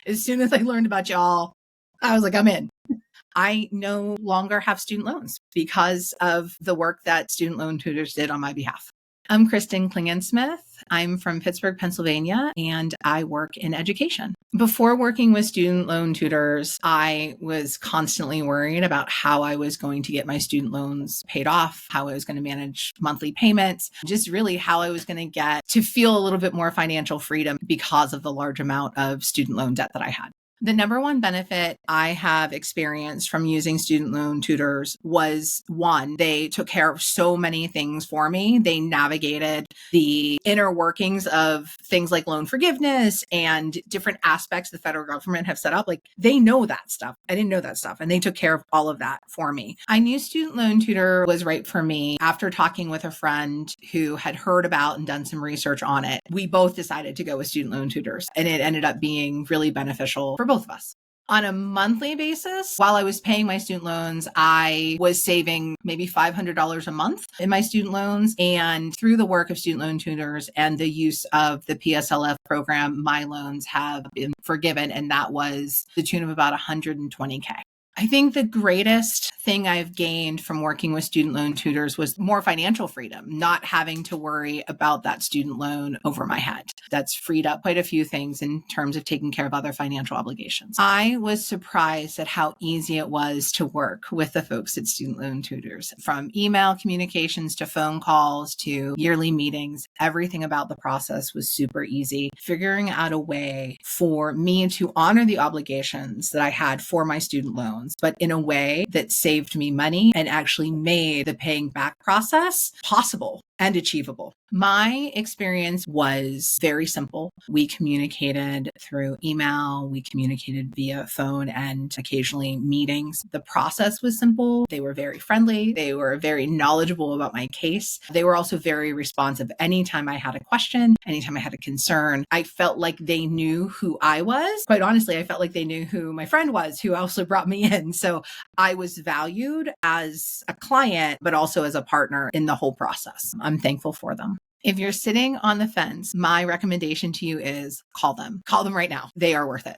As soon as I learned about y'all, I was like, I'm in. I no longer have student loans because of the work that student loan tutors did on my behalf. I'm Kristin Klingensmith. I'm from Pittsburgh, Pennsylvania, and I work in education. Before working with student loan tutors, I was constantly worried about how I was going to get my student loans paid off, how I was going to manage monthly payments, just really how I was going to get to feel a little bit more financial freedom because of the large amount of student loan debt that I had. The number one benefit I have experienced from using student loan tutors was one, they took care of so many things for me. They navigated the inner workings of things like loan forgiveness and different aspects the federal government have set up. Like they know that stuff. I didn't know that stuff. And they took care of all of that for me. I knew student loan tutor was right for me after talking with a friend who had heard about and done some research on it. We both decided to go with student loan tutors, and it ended up being really beneficial for both of us. On a monthly basis, while I was paying my student loans, I was saving maybe $500 a month in my student loans. And through the work of student loan tutors and the use of the PSLF program, my loans have been forgiven. And that was the tune of about $120K. I think the greatest thing I've gained from working with student loan tutors was more financial freedom, not having to worry about that student loan over my head. That's freed up quite a few things in terms of taking care of other financial obligations. I was surprised at how easy it was to work with the folks at student loan tutors, from email communications to phone calls to yearly meetings. Everything about the process was super easy. Figuring out a way for me to honor the obligations that I had for my student loans, but in a way that saved me money and actually made the paying back process possible and achievable. My experience was very simple. We communicated through email, we communicated via phone and occasionally meetings. The process was simple. They were very friendly. They were very knowledgeable about my case. They were also very responsive. Anytime I had a question, anytime I had a concern, I felt like they knew who I was. Quite honestly, I felt like they knew who my friend was, who also brought me in. So I was valued as a client, but also as a partner in the whole process. I'm thankful for them. If you're sitting on the fence, my recommendation to you is call them. Call them right now. They are worth it.